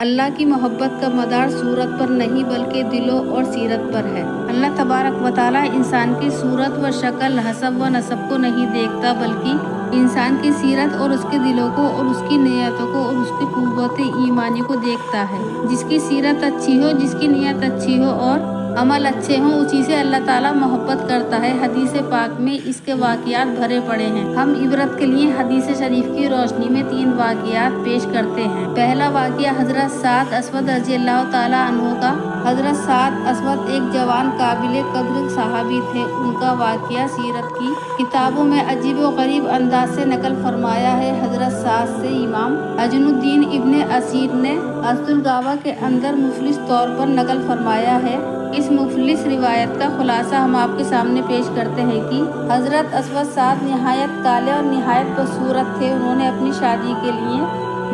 اللہ کی محبت کا مدار صورت پر نہیں بلکہ دلوں اور سیرت پر ہے۔ اللہ تبارک و تعالیٰ انسان کی صورت و شکل، حسب و نسب کو نہیں دیکھتا بلکہ انسان کی سیرت اور اس کے دلوں کو اور اس کی نیتوں کو اور اس کی قوت ایمانی کو دیکھتا ہے۔ جس کی سیرت اچھی ہو، جس کی نیت اچھی ہو اور عمل اچھے ہوں، اسی سے اللہ تعالیٰ محبت کرتا ہے۔ حدیث پاک میں اس کے واقعات بھرے پڑے ہیں۔ ہم عبرت کے لیے حدیث شریف کی روشنی میں 3 واقعات پیش کرتے ہیں۔ پہلا واقعہ حضرت سعد اسود رضی اللہ تعالیٰ عنہ کا۔ حضرت سعد اسود ایک جوان قابل قدر صحابی تھے۔ ان کا واقعہ سیرت کی کتابوں میں عجیب و غریب انداز سے نقل فرمایا ہے۔ حضرت سعد سے امام عجن الدین ابن اسیر نے اسد الغابہ کے اندر مفلس طور پر نقل فرمایا ہے۔ اس مفلس روایت کا خلاصہ ہم آپ کے سامنے پیش کرتے ہیں کہ حضرت اسود سعد نہایت کالے اور نہایت بدصورت تھے۔ انہوں نے اپنی شادی کے لیے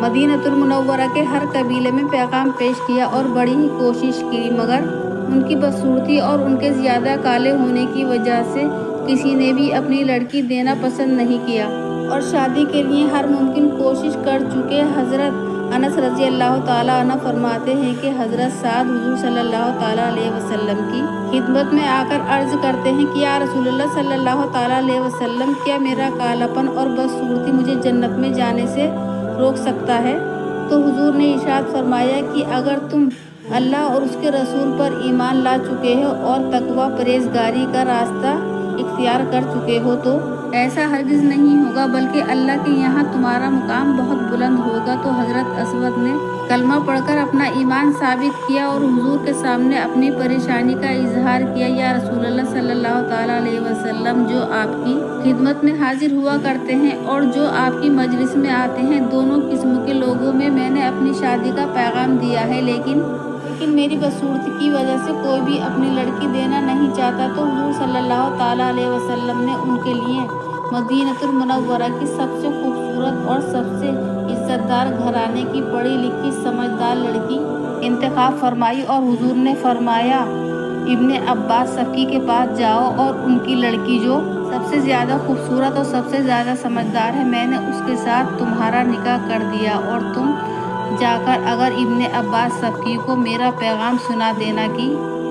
مدینہ المنورہ کے ہر قبیلے میں پیغام پیش کیا اور بڑی ہی کوشش کی، مگر ان کی بدصورتی اور ان کے زیادہ کالے ہونے کی وجہ سے کسی نے بھی اپنی لڑکی دینا پسند نہیں کیا اور شادی کے لیے ہر ممکن کوشش کر چکے۔ حضرت انس رضی اللہ تعالیٰ عنہ فرماتے ہیں کہ حضرت سعد حضور صلی اللہ تعالیٰ علیہ وسلم کی خدمت میں آ کر عرض کرتے ہیں کہ یا رسول اللہ صلی اللہ تعالیٰ علیہ وسلم، کیا میرا کالاپن اور بدصورتی مجھے جنت میں جانے سے روک سکتا ہے؟ تو حضور نے ارشاد فرمایا کہ اگر تم اللہ اور اس کے رسول پر ایمان لا چکے ہو اور تقوی پرہیزگاری کا راستہ اختیار کر چکے ہو تو ایسا ہرگز نہیں ہوگا بلکہ اللہ کے یہاں تمہارا مقام بہت بلند ہوگا۔ تو حضرت اسود نے کلمہ پڑھ کر اپنا ایمان ثابت کیا اور حضور کے سامنے اپنی پریشانی کا اظہار کیا۔ یا رسول اللہ صلی اللہ تعالیٰ علیہ وسلم، جو آپ کی خدمت میں حاضر ہوا کرتے ہیں اور جو آپ کی مجلس میں آتے ہیں، دونوں قسم کے لوگوں میں میں نے اپنی شادی کا پیغام دیا ہے، لیکن میری بدصورتی کی وجہ سے کوئی بھی اپنی لڑکی دینا نہیں چاہتا۔ تو حضور صلی اللہ تعالیٰ علیہ وسلم نے ان کے لیے مدینہ المنورہ کی سب سے خوبصورت اور سب سے عزت دار گھرانے کی پڑھی لکھی سمجھدار لڑکی انتخاب فرمائی اور حضور نے فرمایا ابن عباس سکی کے پاس جاؤ اور ان کی لڑکی جو سب سے زیادہ خوبصورت اور سب سے زیادہ سمجھدار ہے، میں نے اس کے ساتھ تمہارا نکاح کر دیا، اور تم جا کر اگر ابن عباس سکی کو میرا پیغام سنا دینا کہ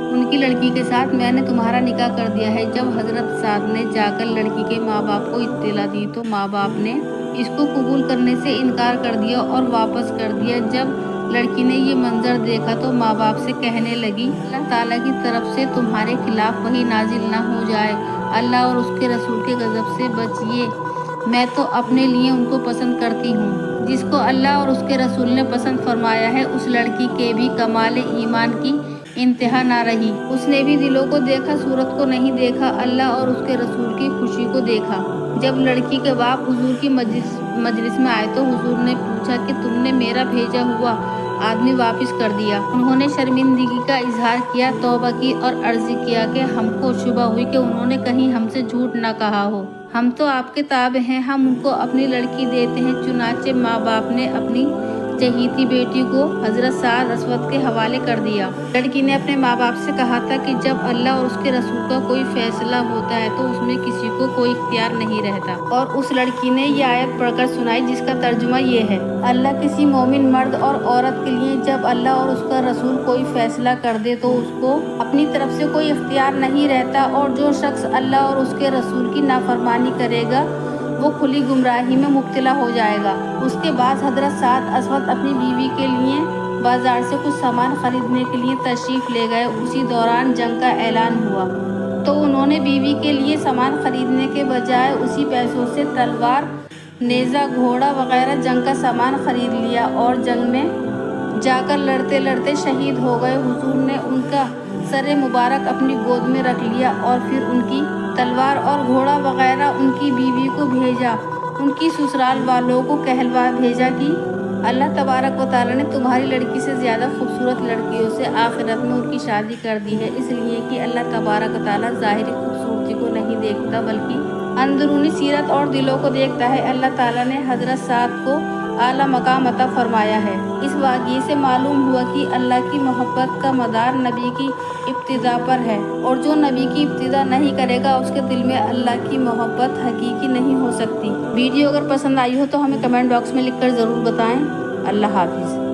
ان کی لڑکی کے ساتھ میں نے تمہارا نکاح کر دیا ہے۔ جب حضرت سعد نے جا کر لڑکی کے ماں باپ کو اطلاع دی تو ماں باپ نے اس کو قبول کرنے سے انکار کر دیا اور واپس کر دیا۔ جب لڑکی نے یہ منظر دیکھا تو ماں باپ سے کہنے لگی، اللہ تعالیٰ کی طرف سے تمہارے خلاف وحی نازل نہ ہو جائے، اللہ اور اس کے رسول کے غضب سے بچیے، میں تو اپنے لیے ان کو پسند کرتی ہوں جس کو اللہ اور اس کے رسول نے پسند فرمایا ہے۔ اس لڑکی کے بھی کمال ایمان کی انتہا نہ رہی، اس نے بھی دلوں کو دیکھا، صورت کو نہیں دیکھا، اللہ اور اس کے رسول کی خوشی کو دیکھا۔ جب لڑکی کے باپ حضور کی مجلس میں آئے تو حضور نے پوچھا کہ تم نے میرا بھیجا ہوا آدمی واپس کر دیا؟ انہوں نے شرمندگی کا اظہار کیا، توبہ کی اور عرض کیا کہ ہم کو شبہ ہوئی کہ انہوں نے کہیں ہم سے جھوٹ نہ کہا ہو، ہم تو آپ کے تابع ہیں، ہم ان کو اپنی لڑکی دیتے ہیں۔ چنانچہ ماں باپ نے اپنی چہیتی بیٹی کو حضرت سعد اسود کے حوالے کر دیا۔ لڑکی نے اپنے ماں باپ سے کہا تھا کہ جب اللہ اور اس کے رسول کا کوئی فیصلہ ہوتا ہے تو اس میں کسی کو کوئی اختیار نہیں رہتا، اور اس لڑکی نے یہ آیت پڑھ کر سنائی جس کا ترجمہ یہ ہے، اللہ کسی مومن مرد اور عورت کے لیے جب اللہ اور اس کا رسول کوئی فیصلہ کر دے تو اس کو اپنی طرف سے کوئی اختیار نہیں رہتا، اور جو شخص اللہ اور اس کے رسول کی نافرمانی کرے گا وہ کھلی گمراہی میں مبتلا ہو جائے گا۔ اس کے بعد حضرت سعد اسود اپنی بیوی کے لیے بازار سے کچھ سامان خریدنے کے لیے تشریف لے گئے۔ اسی دوران جنگ کا اعلان ہوا تو انہوں نے بیوی کے لیے سامان خریدنے کے بجائے اسی پیسوں سے تلوار، نیزہ، گھوڑا وغیرہ جنگ کا سامان خرید لیا اور جنگ میں جا کر لڑتے لڑتے شہید ہو گئے۔ حضور نے ان کا سر مبارک اپنی گود میں رکھ لیا اور پھر ان کی تلوار اور گھوڑا وغیرہ ان کی بیوی کو بھیجا، ان کی سسرال والوں کو کہلوا بھیجا کہ اللہ تبارک و تعالیٰ نے تمہاری لڑکی سے زیادہ خوبصورت لڑکیوں سے آخرت میں ان کی شادی کر دی ہے، اس لیے کہ اللہ تبارک و تعالیٰ ظاہری خوبصورتی کو نہیں دیکھتا بلکہ اندرونی سیرت اور دلوں کو دیکھتا ہے۔ اللہ تعالیٰ نے حضرت سعد کو اعلیٰ مقام عطا فرمایا ہے۔ اس واقعے سے معلوم ہوا کہ اللہ کی محبت کا مدار نبی کی ابتدا پر ہے، اور جو نبی کی ابتدا نہیں کرے گا اس کے دل میں اللہ کی محبت حقیقی نہیں ہو سکتی۔ ویڈیو اگر پسند آئی ہو تو ہمیں کمنٹ باکس میں لکھ کر ضرور بتائیں۔ اللہ حافظ۔